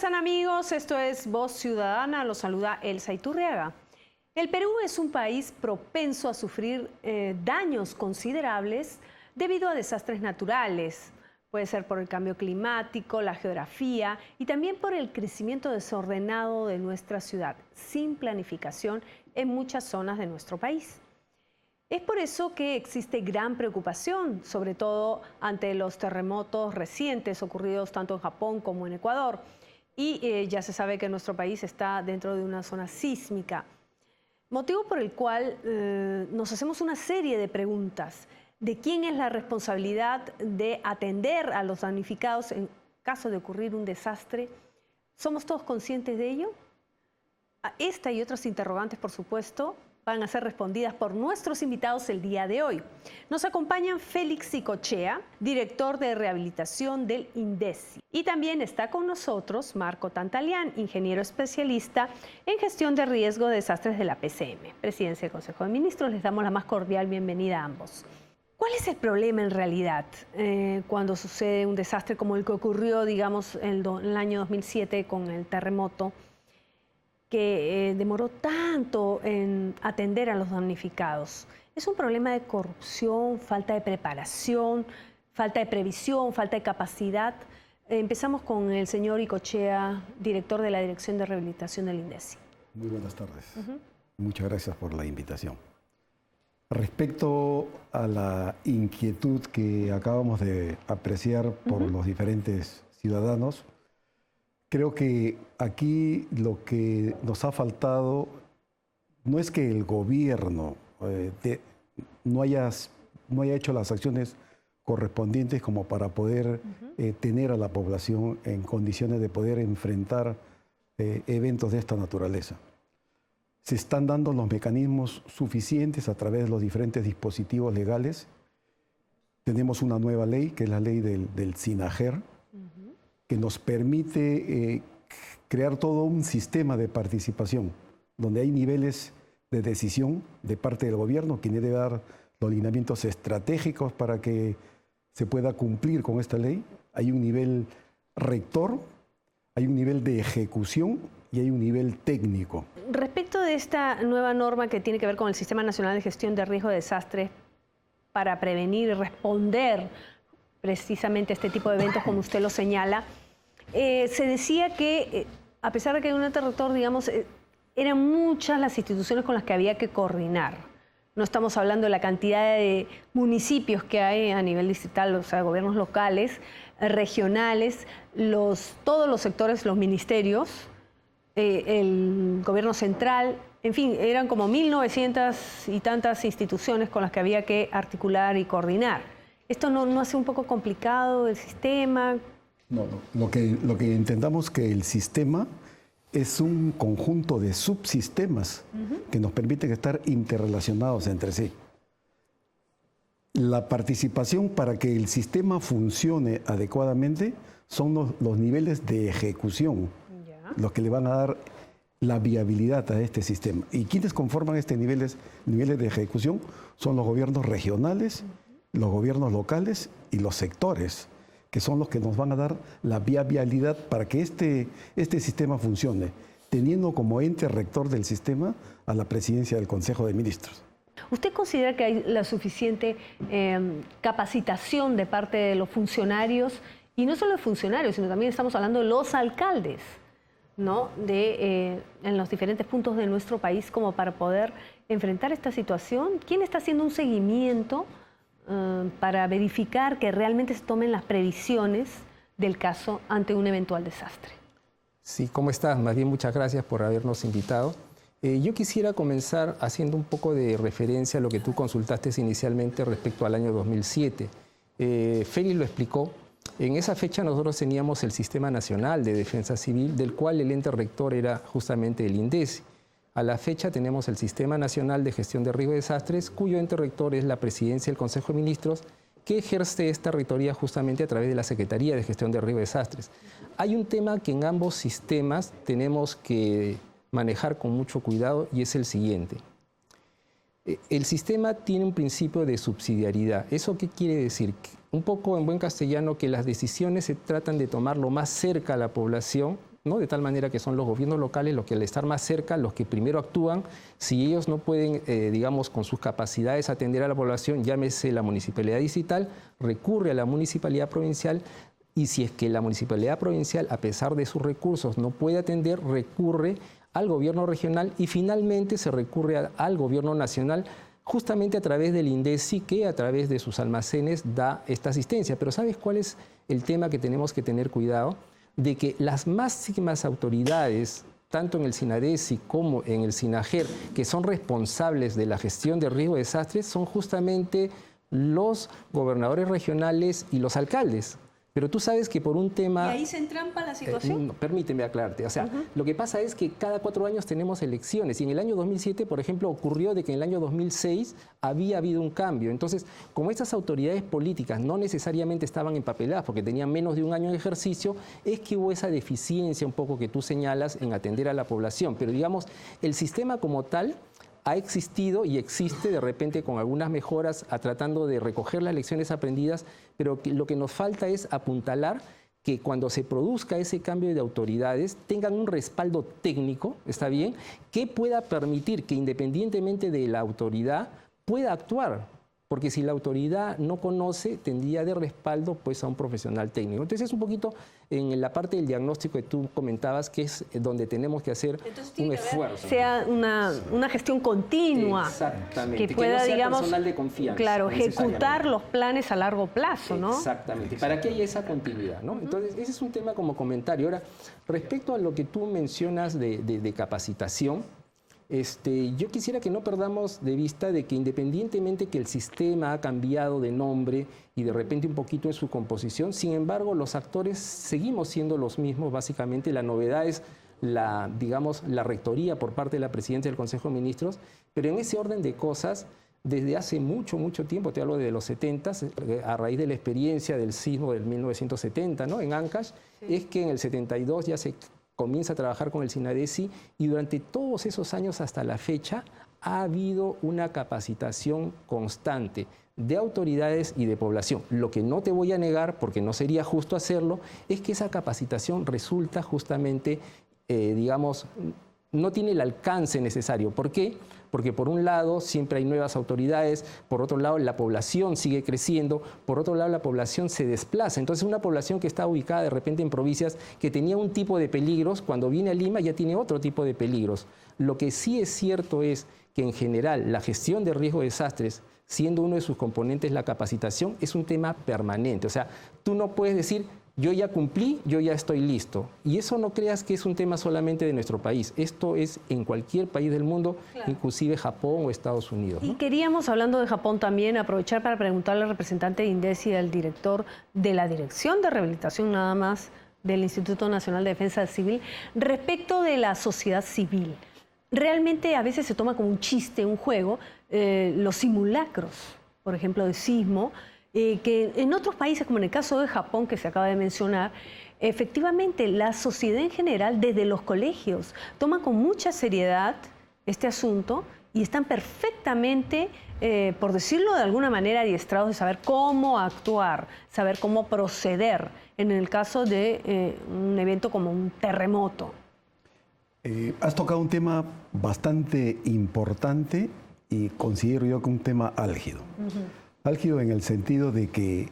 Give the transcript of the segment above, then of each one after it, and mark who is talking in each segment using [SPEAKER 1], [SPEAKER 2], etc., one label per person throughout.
[SPEAKER 1] están, amigos? Esto es Voz Ciudadana, los saluda Elsa Iturriaga. El Perú es un país propenso a sufrir daños considerables debido a desastres naturales. Puede ser por el cambio climático, la geografía y también por el crecimiento desordenado de nuestra ciudad, sin planificación en muchas zonas de nuestro país. Es por eso que existe gran preocupación, sobre todo ante los terremotos recientes ocurridos tanto en Japón como en Ecuador. Y ya se sabe que nuestro país está dentro de una zona sísmica, motivo por el cual nos hacemos una serie de preguntas. ¿De quién es la responsabilidad de atender a los damnificados en caso de ocurrir un desastre? ¿Somos todos conscientes de ello? Esta y otras interrogantes, por supuesto, van a ser respondidas por nuestros invitados el día de hoy. Nos acompañan Félix Icochea, director de rehabilitación del INDECI. Y también está con nosotros Marco Tantalián, ingeniero especialista en gestión de riesgo de desastres de la PCM, Presidencia del Consejo de Ministros. Les damos la más cordial bienvenida a ambos. ¿Cuál es el problema en realidad cuando sucede un desastre como el que ocurrió, digamos, en el año 2007 con el terremoto, que demoró tanto en atender a los damnificados? ¿Es un problema de corrupción, falta de preparación, falta de previsión, falta de capacidad? Empezamos con el señor Icochea, director de la Dirección de Rehabilitación del INDECI.
[SPEAKER 2] Muy buenas tardes. Muchas gracias por la invitación. Respecto a la inquietud que acabamos de apreciar por los diferentes ciudadanos, creo que aquí lo que nos ha faltado no es que el gobierno no haya hecho las acciones correspondientes como para poder tener a la población en condiciones de poder enfrentar eventos de esta naturaleza. Se están dando los mecanismos suficientes a través de los diferentes dispositivos legales. Tenemos una nueva ley, que es la ley del SINAGER, que nos permite crear todo un sistema de participación, donde hay niveles de decisión de parte del gobierno, quien debe dar los lineamientos estratégicos para que se pueda cumplir con esta ley. Hay un nivel rector, hay un nivel de ejecución y hay un nivel técnico.
[SPEAKER 1] Respecto de esta nueva norma que tiene que ver con el Sistema Nacional de Gestión de Riesgo de Desastres para prevenir y responder precisamente a este tipo de eventos, como usted lo señala, se decía que, a pesar de que hay un ente rector, digamos, eran muchas las instituciones con las que había que coordinar. No estamos hablando de la cantidad de municipios que hay a nivel distrital, o sea, gobiernos locales, regionales, todos los sectores, los ministerios, el gobierno central, en fin, eran como 1900 y tantas instituciones con las que había que articular y coordinar. ¿Esto no hace un poco complicado el sistema?
[SPEAKER 2] No. Lo que entendamos que el sistema es un conjunto de subsistemas que nos permiten estar interrelacionados entre sí. La participación para que el sistema funcione adecuadamente son los niveles de ejecución, los que le van a dar la viabilidad a este sistema. ¿Y quiénes conforman estos niveles de ejecución? Son los gobiernos regionales, los gobiernos locales y los sectores, que son los que nos van a dar la viabilidad para que este sistema funcione, teniendo como ente rector del sistema a la Presidencia del Consejo de Ministros.
[SPEAKER 1] ¿Usted considera que hay la suficiente capacitación de parte de los funcionarios, y no solo de funcionarios, sino también estamos hablando de los alcaldes, ¿no?, en los diferentes puntos de nuestro país, como para poder enfrentar esta situación? ¿Quién está haciendo un seguimiento para verificar que realmente se tomen las previsiones del caso ante un eventual desastre?
[SPEAKER 3] Sí, ¿cómo estás? Más bien, muchas gracias por habernos invitado. Yo quisiera comenzar haciendo un poco de referencia a lo que tú consultaste inicialmente respecto al año 2007. Félix lo explicó. En esa fecha nosotros teníamos el Sistema Nacional de Defensa Civil, del cual el ente rector era justamente el INDECI. A la fecha tenemos el Sistema Nacional de Gestión de Riesgo de Desastres, cuyo ente rector es la Presidencia del Consejo de Ministros, que ejerce esta rectoría justamente a través de la Secretaría de Gestión de Riesgo de Desastres. Hay un tema que en ambos sistemas tenemos que manejar con mucho cuidado, y es el siguiente. El sistema tiene un principio de subsidiariedad. ¿Eso qué quiere decir? Un poco en buen castellano, que las decisiones se tratan de tomar lo más cerca a la población ¿no? De tal manera que son los gobiernos locales los que al estar más cerca, los que primero actúan. Si ellos no pueden, digamos, con sus capacidades atender a la población, llámese la municipalidad distrital, recurre a la municipalidad provincial. Y si es que la municipalidad provincial, a pesar de sus recursos, no puede atender, recurre al gobierno regional y finalmente se recurre al gobierno nacional, justamente a través del INDECI, que a través de sus almacenes da esta asistencia. Pero ¿sabes cuál es el tema que tenemos que tener cuidado? De que las máximas autoridades, tanto en el SINADECI como en el SINAJER, que son responsables de la gestión de riesgo de desastres, son justamente los gobernadores regionales y los alcaldes. Pero tú sabes que por un tema...
[SPEAKER 1] ¿Y ahí se entrampa la situación?
[SPEAKER 3] No, permíteme aclararte. O sea, lo que pasa es que cada 4 años tenemos elecciones. Y en el año 2007, por ejemplo, ocurrió de que en el año 2006 había habido un cambio. Entonces, como estas autoridades políticas no necesariamente estaban empapeladas porque tenían menos de un año de ejercicio, es que hubo esa deficiencia un poco que tú señalas en atender a la población. Pero digamos, el sistema como tal ha existido y existe de repente con algunas mejoras tratando de recoger las lecciones aprendidas, pero lo que nos falta es apuntalar que cuando se produzca ese cambio de autoridades tengan un respaldo técnico, ¿está bien?, que pueda permitir que independientemente de la autoridad pueda actuar. Porque si la autoridad no conoce, tendría de respaldo pues, a un profesional técnico. Entonces es un poquito en la parte del diagnóstico que tú comentabas, que es donde tenemos que hacer un esfuerzo.
[SPEAKER 1] Sea una gestión continua.
[SPEAKER 3] Exactamente.
[SPEAKER 1] Que pueda,
[SPEAKER 3] no sea
[SPEAKER 1] digamos,
[SPEAKER 3] personal de confianza.
[SPEAKER 1] Claro, ejecutar los planes a largo plazo, ¿no?
[SPEAKER 3] Exactamente, para que haya esa continuidad, ¿no? Entonces, ese es un tema como comentario. Ahora, respecto a lo que tú mencionas de capacitación, yo quisiera que no perdamos de vista de que independientemente que el sistema ha cambiado de nombre y de repente un poquito en su composición, sin embargo los actores seguimos siendo los mismos. Básicamente la novedad es la rectoría por parte de la Presidencia del Consejo de Ministros, pero en ese orden de cosas, desde hace mucho tiempo, te hablo de los 70, a raíz de la experiencia del sismo del 1970, ¿no? En Ancash, es que en el 72 ya se comienza a trabajar con el SINADECI y durante todos esos años hasta la fecha ha habido una capacitación constante de autoridades y de población. Lo que no te voy a negar, porque no sería justo hacerlo, es que esa capacitación resulta justamente, no tiene el alcance necesario. ¿Por qué? Porque por un lado siempre hay nuevas autoridades, por otro lado la población sigue creciendo, por otro lado la población se desplaza. Entonces una población que está ubicada de repente en provincias que tenía un tipo de peligros, cuando viene a Lima ya tiene otro tipo de peligros. Lo que sí es cierto es que en general la gestión de riesgo de desastres, siendo uno de sus componentes la capacitación, es un tema permanente. O sea, tú no puedes decir, yo ya cumplí, yo ya estoy listo. Y eso no creas que es un tema solamente de nuestro país. Esto es en cualquier país del mundo, claro, inclusive Japón o Estados Unidos, ¿no?
[SPEAKER 1] Y queríamos, hablando de Japón también, aprovechar para preguntarle al representante de INDECI, al director de la Dirección de Rehabilitación nada más del Instituto Nacional de Defensa Civil, respecto de la sociedad civil. Realmente a veces se toma como un chiste, un juego, los simulacros, por ejemplo, de sismo, que en otros países, como en el caso de Japón, que se acaba de mencionar, efectivamente la sociedad en general, desde los colegios, toma con mucha seriedad este asunto y están perfectamente, por decirlo de alguna manera, adiestrados de saber cómo actuar, saber cómo proceder en el caso de un evento como un terremoto.
[SPEAKER 2] Has tocado un tema bastante importante y considero yo que un tema álgido. Álgido en el sentido de que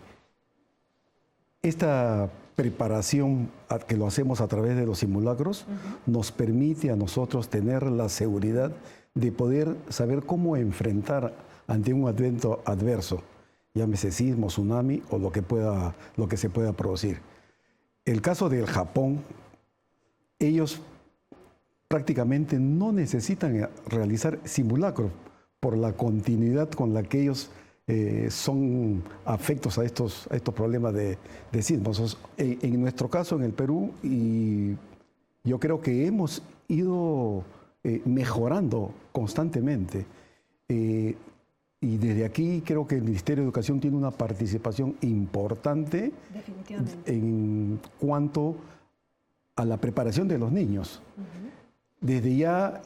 [SPEAKER 2] esta preparación que lo hacemos a través de los simulacros nos permite a nosotros tener la seguridad de poder saber cómo enfrentar ante un evento adverso, llámese sismo, tsunami o lo que se pueda producir. El caso del Japón, ellos prácticamente no necesitan realizar simulacros por la continuidad con la que ellos son afectos a estos problemas de sismos. En nuestro caso, en el Perú, y yo creo que hemos ido mejorando constantemente. Y desde aquí creo que el Ministerio de Educación tiene una participación importante en cuanto a la preparación de los niños. Desde ya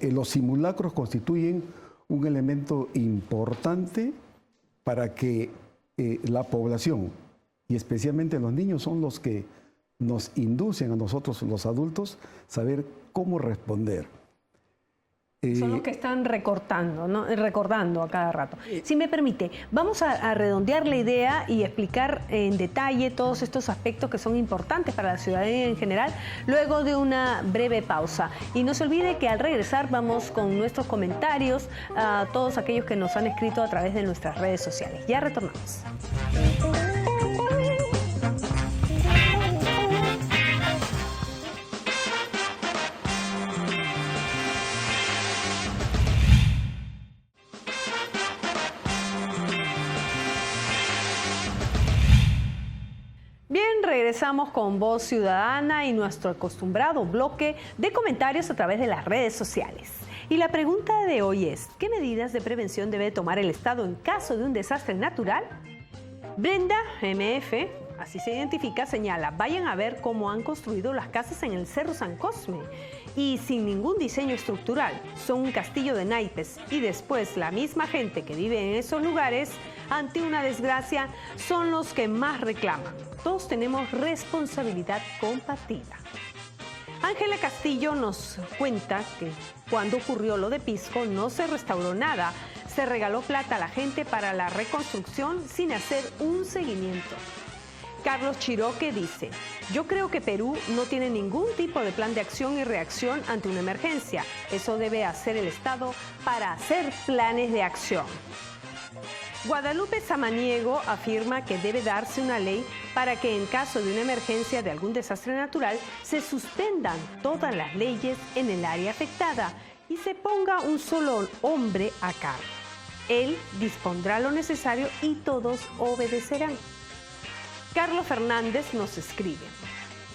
[SPEAKER 2] los simulacros constituyen un elemento importante para que la población, y especialmente los niños, son los que nos inducen a nosotros los adultos saber cómo responder.
[SPEAKER 1] Son los que están recortando, ¿no? Recordando a cada rato. Si me permite, vamos a redondear la idea y explicar en detalle todos estos aspectos que son importantes para la ciudadanía en general, luego de una breve pausa. Y no se olvide que al regresar vamos con nuestros comentarios a todos aquellos que nos han escrito a través de nuestras redes sociales. Ya retornamos. Regresamos con Voz Ciudadana y nuestro acostumbrado bloque de comentarios a través de las redes sociales. Y la pregunta de hoy es, ¿qué medidas de prevención debe tomar el Estado en caso de un desastre natural? Brenda MF, así se identifica, señala, vayan a ver cómo han construido las casas en el Cerro San Cosme y sin ningún diseño estructural. Son un castillo de naipes y después la misma gente que vive en esos lugares ante una desgracia son los que más reclaman. Todos tenemos responsabilidad compartida. Ángela Castillo nos cuenta que cuando ocurrió lo de Pisco no se restauró nada, se regaló plata a la gente para la reconstrucción sin hacer un seguimiento. Carlos Chiroque dice, yo creo que Perú no tiene ningún tipo de plan de acción y reacción ante una emergencia. Eso debe hacer el Estado para hacer planes de acción. Guadalupe Samaniego afirma que debe darse una ley para que en caso de una emergencia de algún desastre natural se suspendan todas las leyes en el área afectada y se ponga un solo hombre a cargo. Él dispondrá lo necesario y todos obedecerán. Carlos Fernández nos escribe,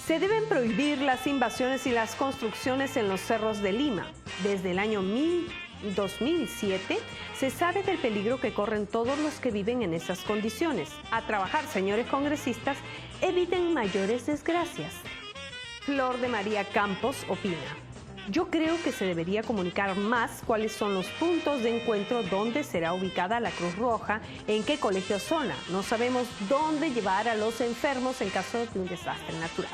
[SPEAKER 1] se deben prohibir las invasiones y las construcciones en los cerros de Lima. Desde el año 2007 se sabe del peligro que corren todos los que viven en esas condiciones. A trabajar, señores congresistas, eviten mayores desgracias. Flor de María Campos opina, yo creo que se debería comunicar más cuáles son los puntos de encuentro donde será ubicada la Cruz Roja, en qué colegio zona. No sabemos dónde llevar a los enfermos en caso de un desastre natural.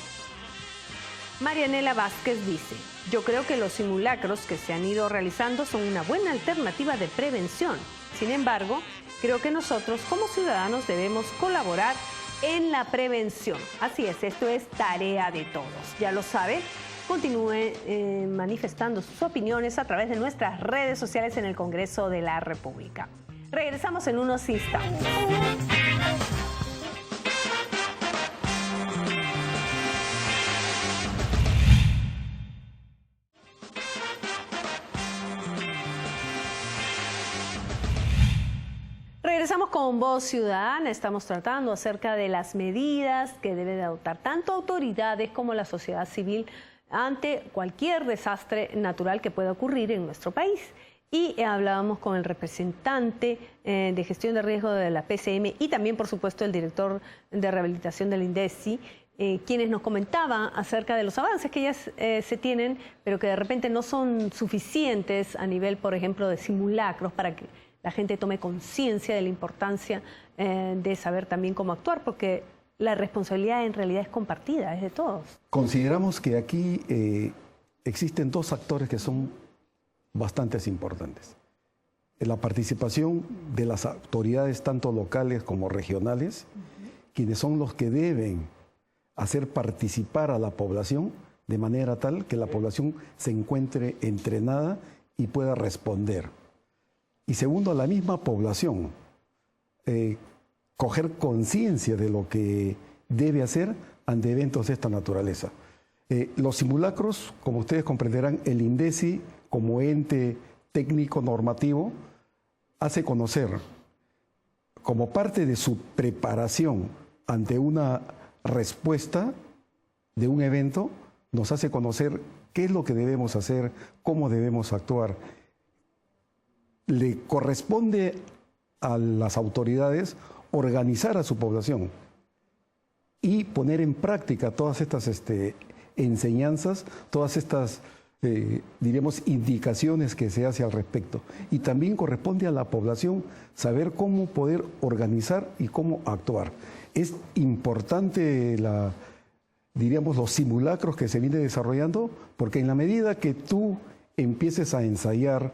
[SPEAKER 1] Marianela Vázquez dice, yo creo que los simulacros que se han ido realizando son una buena alternativa de prevención. Sin embargo, creo que nosotros como ciudadanos debemos colaborar en la prevención. Así es, esto es tarea de todos. Ya lo sabe, continúe manifestando sus opiniones a través de nuestras redes sociales en el Congreso de la República. Regresamos en unos instantes. Regresamos con Voz Ciudadana. Estamos tratando acerca de las medidas que deben de adoptar tanto autoridades como la sociedad civil ante cualquier desastre natural que pueda ocurrir en nuestro país. Y hablábamos con el representante de gestión de riesgo de la PCM y también, por supuesto, el director de rehabilitación del INDECI, quienes nos comentaban acerca de los avances que ya se tienen, pero que de repente no son suficientes a nivel, por ejemplo, de simulacros para que la gente tome conciencia de la importancia de saber también cómo actuar, porque la responsabilidad en realidad es compartida, es de todos.
[SPEAKER 2] Consideramos que aquí existen dos actores que son bastante importantes. La participación de las autoridades, tanto locales como regionales, quienes son los que deben hacer participar a la población de manera tal que la población se encuentre entrenada y pueda responder. Y segundo, a la misma población, coger conciencia de lo que debe hacer ante eventos de esta naturaleza. Los simulacros, como ustedes comprenderán, el INDECI, como ente técnico normativo, hace conocer, como parte de su preparación ante una respuesta de un evento, nos hace conocer qué es lo que debemos hacer, cómo debemos actuar. Le corresponde a las autoridades organizar a su población y poner en práctica todas estas enseñanzas, todas estas, diríamos, indicaciones que se hace al respecto. Y también corresponde a la población saber cómo poder organizar y cómo actuar. Es importante diríamos, los simulacros que se vienen desarrollando, porque en la medida que tú empieces a ensayar,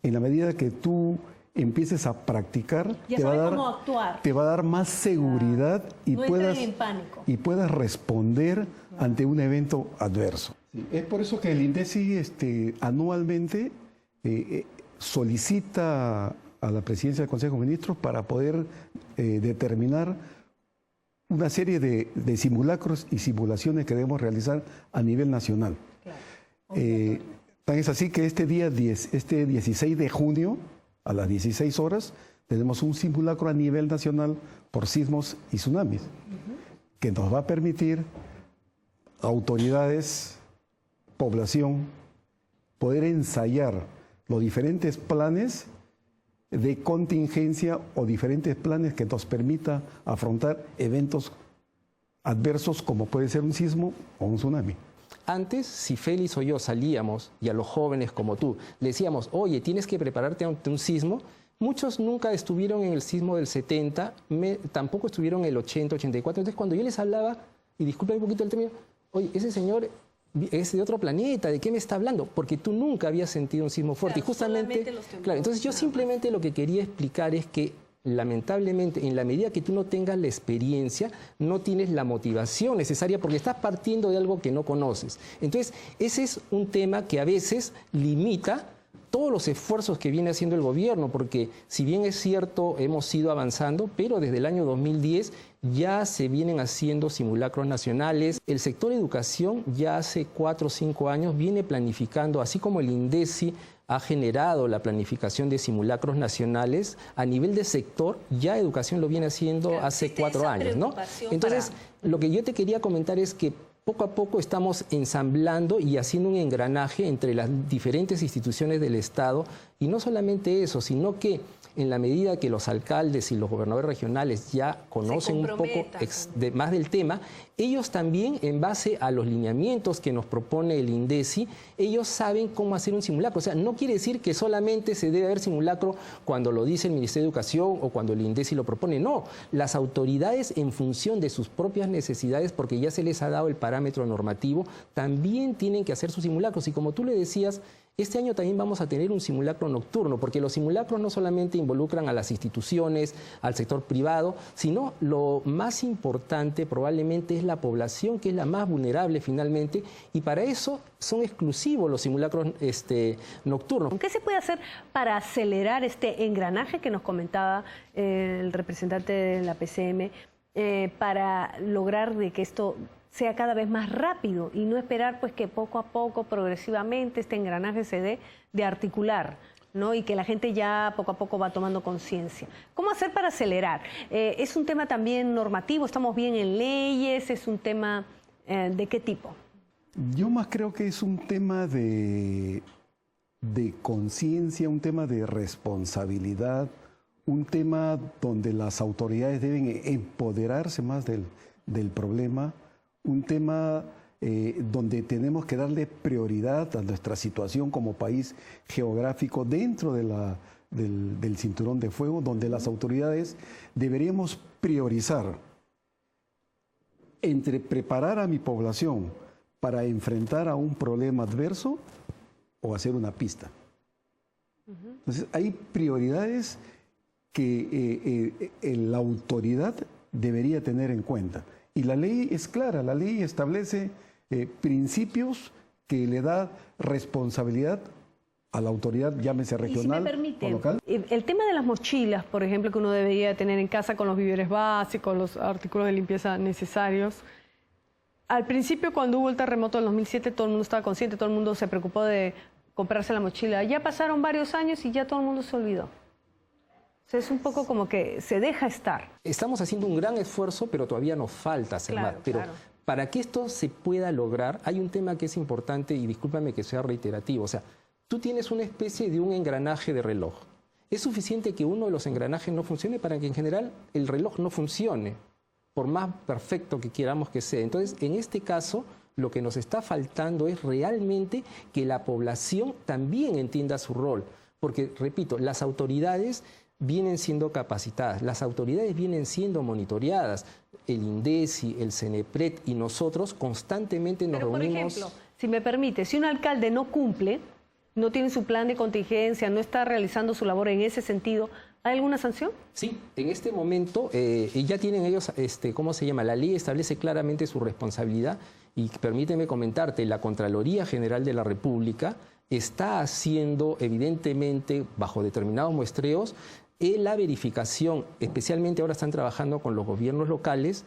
[SPEAKER 2] en la medida que tú empieces a practicar,
[SPEAKER 1] te va
[SPEAKER 2] a dar más seguridad y, puedas responder ante un evento adverso. Sí, es por eso que el INDECI anualmente solicita a la Presidencia del Consejo de Ministros para poder determinar una serie de simulacros y simulaciones que debemos realizar a nivel nacional. Claro. Tan es así que este 16 de junio, a las 16 horas, tenemos un simulacro a nivel nacional por sismos y tsunamis, que nos va a permitir autoridades, población, poder ensayar los diferentes planes de contingencia o diferentes planes que nos permita afrontar eventos adversos como puede ser un sismo o un tsunami.
[SPEAKER 3] Antes, si Félix o yo salíamos y a los jóvenes como tú le decíamos, oye, tienes que prepararte ante un sismo, muchos nunca estuvieron en el sismo del 70, tampoco estuvieron en el 80, 84. Entonces, cuando yo les hablaba, y disculpa un poquito el término, oye, ese señor es de otro planeta, ¿de qué me está hablando? Porque tú nunca habías sentido un sismo fuerte.
[SPEAKER 1] Claro,
[SPEAKER 3] y justamente, claro, entonces yo simplemente lo que quería explicar es que lamentablemente, en la medida que tú no tengas la experiencia, no tienes la motivación necesaria porque estás partiendo de algo que no conoces. Entonces, ese es un tema que a veces limita todos los esfuerzos que viene haciendo el gobierno, porque si bien es cierto, hemos ido avanzando, pero desde el año 2010 ya se vienen haciendo simulacros nacionales. El sector educación ya hace 4 o 5 años viene planificando, así como el INDECI ha generado la planificación de simulacros nacionales, a nivel de sector, ya educación lo viene haciendo hace 4 años, ¿no? Entonces, lo que yo te quería comentar es que poco a poco estamos ensamblando y haciendo un engranaje entre las diferentes instituciones del Estado, y no solamente eso, sino que en la medida que los alcaldes y los gobernadores regionales ya conocen un poco más del tema, ellos también, en base a los lineamientos que nos propone el INDECI, ellos saben cómo hacer un simulacro. O sea, no quiere decir que solamente se debe haber simulacro cuando lo dice el Ministerio de Educación o cuando el INDECI lo propone. No, las autoridades, en función de sus propias necesidades, porque ya se les ha dado el parámetro normativo, también tienen que hacer sus simulacros. Y como tú le decías, este año también vamos a tener un simulacro nocturno, porque los simulacros no solamente involucran a las instituciones, al sector privado, sino lo más importante probablemente es la población, que es la más vulnerable finalmente, y para eso son exclusivos los simulacros nocturnos.
[SPEAKER 1] ¿Qué se puede hacer para acelerar este engranaje que nos comentaba el representante de la PCM, para lograr de que esto sea cada vez más rápido y no esperar pues que poco a poco, progresivamente, este engranaje se dé de articular, ¿no? Y que la gente ya poco a poco va tomando conciencia? ¿Cómo hacer para acelerar? ¿Es un tema también normativo? ¿Estamos bien en leyes? ¿Es un tema de qué tipo?
[SPEAKER 2] Yo más creo que es un tema de conciencia, un tema de responsabilidad, un tema donde las autoridades deben empoderarse más del problema, un tema donde tenemos que darle prioridad a nuestra situación como país geográfico dentro del cinturón de fuego, donde las autoridades deberíamos priorizar entre preparar a mi población para enfrentar a un problema adverso o hacer una pista. Entonces, hay prioridades que la autoridad debería tener en cuenta. Y la ley es clara, la ley establece principios que le da responsabilidad a la autoridad, llámese regional o local.
[SPEAKER 1] El tema de las mochilas, por ejemplo, que uno debería tener en casa con los víveres básicos, los artículos de limpieza necesarios. Al principio, cuando hubo el terremoto del 2007, todo el mundo estaba consciente, todo el mundo se preocupó de comprarse la mochila. Ya pasaron varios años y ya todo el mundo se olvidó. O sea, es un poco como que se deja estar.
[SPEAKER 3] Estamos haciendo un gran esfuerzo, pero todavía nos falta hacer más. Pero para que esto se pueda lograr, hay un tema que es importante, y discúlpame que sea reiterativo. O sea, tú tienes una especie de un engranaje de reloj. Es suficiente que uno de los engranajes no funcione para que en general el reloj no funcione, por más perfecto que queramos que sea. Entonces, en este caso, lo que nos está faltando es realmente que la población también entienda su rol. Porque, repito, las autoridades vienen siendo capacitadas, las autoridades vienen siendo monitoreadas, el INDECI, el CENEPRED y nosotros constantemente nos reunimos.
[SPEAKER 1] Por ejemplo, si me permite, si un alcalde no cumple, no tiene su plan de contingencia, no está realizando su labor en ese sentido, ¿hay alguna sanción?
[SPEAKER 3] Sí, en este momento ya tienen ellos, ¿cómo se llama? La ley establece claramente su responsabilidad y permíteme comentarte, la Contraloría General de la República está haciendo evidentemente bajo determinados muestreos la verificación, especialmente ahora están trabajando con los gobiernos locales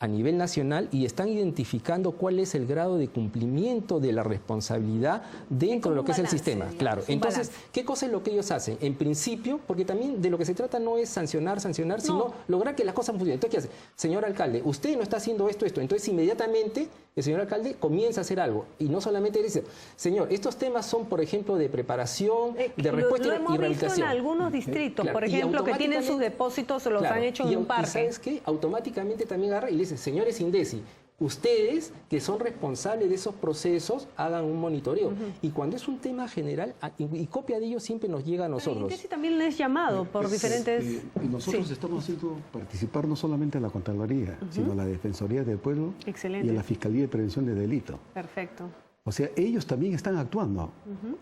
[SPEAKER 3] a nivel nacional y están identificando cuál es el grado de cumplimiento de la responsabilidad dentro de lo que es el sistema. Claro, entonces, ¿qué cosa es lo que ellos hacen? En principio, porque también de lo que se trata no es sancionar, sino lograr que las cosas funcionen. Entonces, ¿qué hace? Señor alcalde, usted no está haciendo esto. Entonces, inmediatamente, el señor alcalde comienza a hacer algo. Y no solamente dice, señor, estos temas son, por ejemplo, de preparación, de respuesta y rehabilitación.
[SPEAKER 1] Lo hemos visto en algunos distritos, por ejemplo, que tienen sus depósitos, los han hecho en un parque.
[SPEAKER 3] ¿Y sabes qué? Automáticamente también agarra y le dice, señores INDECI, ustedes que son responsables de esos procesos hagan un monitoreo. Y cuando es un tema general, y copia de ello siempre nos llega a nosotros.
[SPEAKER 1] El INDECI también es llamado por diferentes...
[SPEAKER 2] y nosotros estamos haciendo participar no solamente a la Contraloría, sino a la Defensoría del Pueblo y a la Fiscalía de Prevención de Delito.
[SPEAKER 1] Perfecto.
[SPEAKER 2] O sea, ellos también están actuando.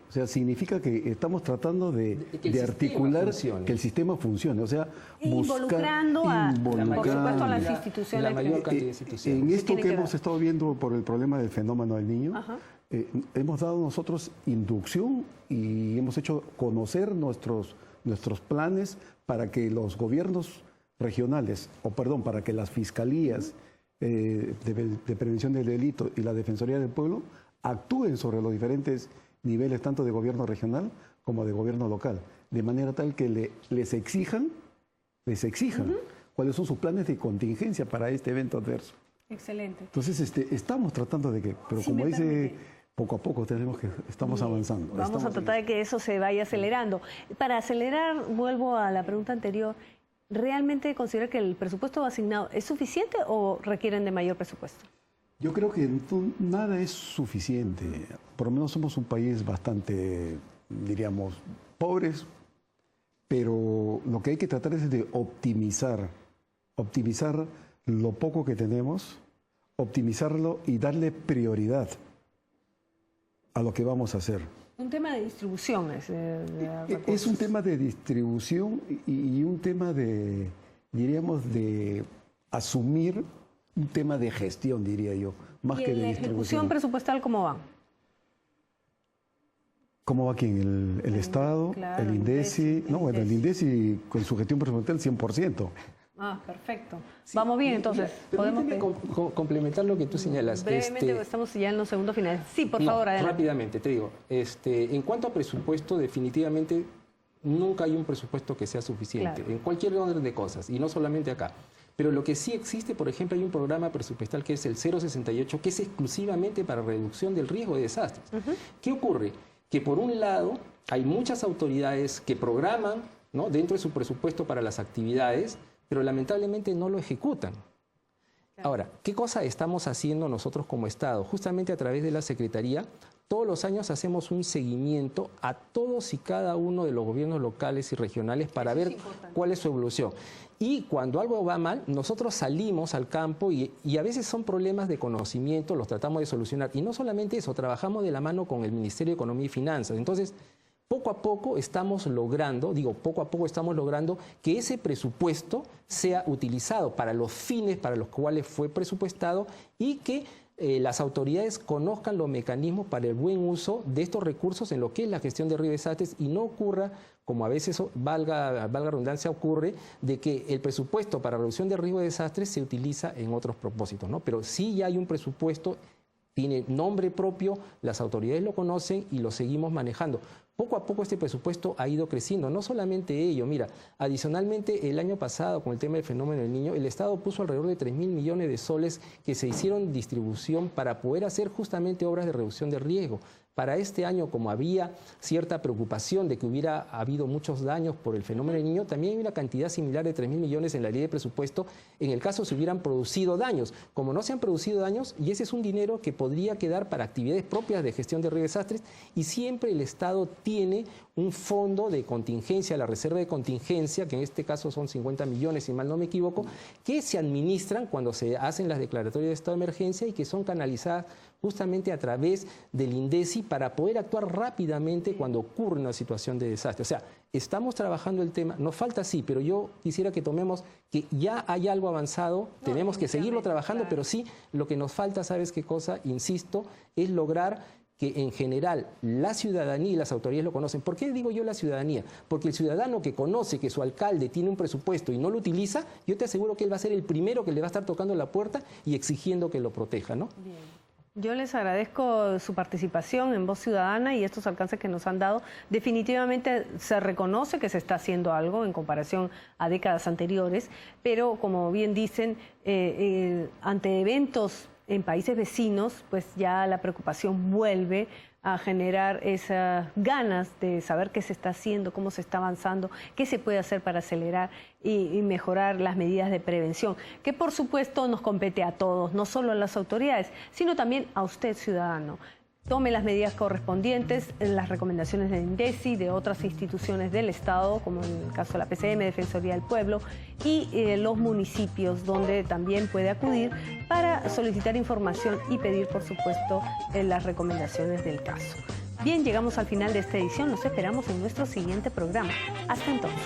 [SPEAKER 2] O sea, significa que estamos tratando de articular que el sistema funcione. O sea,
[SPEAKER 1] involucrando, por supuesto, a las instituciones.
[SPEAKER 3] La mayor cantidad de instituciones.
[SPEAKER 2] En esto que hemos estado viendo por el problema del fenómeno del niño, hemos dado nosotros inducción y hemos hecho conocer nuestros planes para que los gobiernos regionales, para que las fiscalías de prevención del delito y la Defensoría del Pueblo actúen sobre los diferentes niveles, tanto de gobierno regional como de gobierno local, de manera tal que les exijan cuáles son sus planes de contingencia para este evento adverso.
[SPEAKER 1] Excelente.
[SPEAKER 2] Entonces, estamos tratando de que, pero como dice, poco a poco estamos avanzando.
[SPEAKER 1] Vamos a tratar de que eso se vaya acelerando. Para acelerar, vuelvo a la pregunta anterior, ¿realmente considera que el presupuesto asignado es suficiente o requieren de mayor presupuesto?
[SPEAKER 2] Yo creo que nada es suficiente. Por lo menos somos un país bastante, diríamos, pobres, pero lo que hay que tratar es de optimizar lo poco que tenemos, optimizarlo y darle prioridad a lo que vamos a hacer.
[SPEAKER 1] Un tema de distribución
[SPEAKER 2] es un tema de distribución y un tema de, diríamos, de asumir un tema de gestión, diría yo, más que de distribución. ¿Y la
[SPEAKER 1] ejecución presupuestal cómo va?
[SPEAKER 2] ¿Cómo va quién? ¿El Estado? Claro, ¿el INDECI? El INDECI con su gestión presupuestal 100%.
[SPEAKER 1] Ah, perfecto. Sí, vamos bien, entonces.
[SPEAKER 3] Permíteme complementar lo que tú señalas.
[SPEAKER 1] Brevemente, estamos ya en los segundos finales. Sí, por favor, adelante.
[SPEAKER 3] Rápidamente, te digo. En cuanto a presupuesto, definitivamente nunca hay un presupuesto que sea suficiente, en cualquier orden de cosas, y no solamente acá. Pero lo que sí existe, por ejemplo, hay un programa presupuestal que es el 068, que es exclusivamente para reducción del riesgo de desastres. ¿Qué ocurre? Que por un lado hay muchas autoridades que programan, ¿no?, dentro de su presupuesto para las actividades, pero lamentablemente no lo ejecutan. Ahora, ¿qué cosa estamos haciendo nosotros como Estado? Justamente a través de la Secretaría, todos los años hacemos un seguimiento a todos y cada uno de los gobiernos locales y regionales para ver cuál es su evolución. Y cuando algo va mal, nosotros salimos al campo y a veces son problemas de conocimiento, los tratamos de solucionar. Y no solamente eso, trabajamos de la mano con el Ministerio de Economía y Finanzas. Entonces, poco a poco estamos logrando que ese presupuesto sea utilizado para los fines para los cuales fue presupuestado y que las autoridades conozcan los mecanismos para el buen uso de estos recursos en lo que es la gestión de riesgos y desastres y no ocurra, como a veces, valga redundancia, ocurre, de que el presupuesto para reducción de riesgos de desastres se utiliza en otros propósitos, ¿no? Pero sí ya hay un presupuesto, tiene nombre propio, las autoridades lo conocen y lo seguimos manejando. Poco a poco este presupuesto ha ido creciendo, no solamente ello, mira, adicionalmente el año pasado con el tema del fenómeno del niño, el Estado puso alrededor de 3.000 millones de soles que se hicieron distribución para poder hacer justamente obras de reducción de riesgo, Para este año, como había cierta preocupación de que hubiera habido muchos daños por el fenómeno del Niño, también hay una cantidad similar de 3.000 millones en la ley de presupuesto en el caso se hubieran producido daños. Como no se han producido daños, y ese es un dinero que podría quedar para actividades propias de gestión de riesgos y desastres, y siempre el Estado tiene un fondo de contingencia, la reserva de contingencia, que en este caso son 50 millones, si mal no me equivoco, que se administran cuando se hacen las declaratorias de estado de emergencia y que son canalizadas justamente a través del INDECI para poder actuar rápidamente cuando ocurre una situación de desastre. O sea, estamos trabajando el tema, nos falta sí, pero yo quisiera que tomemos que ya hay algo avanzado, tenemos que seguirlo trabajando, claro. Pero sí, lo que nos falta, ¿sabes qué cosa? Insisto, es lograr que en general la ciudadanía y las autoridades lo conocen. ¿Por qué digo yo la ciudadanía? Porque el ciudadano que conoce que su alcalde tiene un presupuesto y no lo utiliza, yo te aseguro que él va a ser el primero que le va a estar tocando la puerta y exigiendo que lo proteja, ¿no?
[SPEAKER 1] Bien. Yo les agradezco su participación en Voz Ciudadana y estos alcances que nos han dado. Definitivamente se reconoce que se está haciendo algo en comparación a décadas anteriores, pero como bien dicen, ante eventos en países vecinos, pues ya la preocupación vuelve a generar esas ganas de saber qué se está haciendo, cómo se está avanzando, qué se puede hacer para acelerar y mejorar las medidas de prevención, que por supuesto nos compete a todos, no solo a las autoridades, sino también a usted, ciudadano. Tome las medidas correspondientes, las recomendaciones del INDECI, de otras instituciones del Estado, como en el caso de la PCM, Defensoría del Pueblo, y los municipios, donde también puede acudir para solicitar información y pedir, por supuesto, las recomendaciones del caso. Bien, llegamos al final de esta edición. Los esperamos en nuestro siguiente programa. Hasta entonces.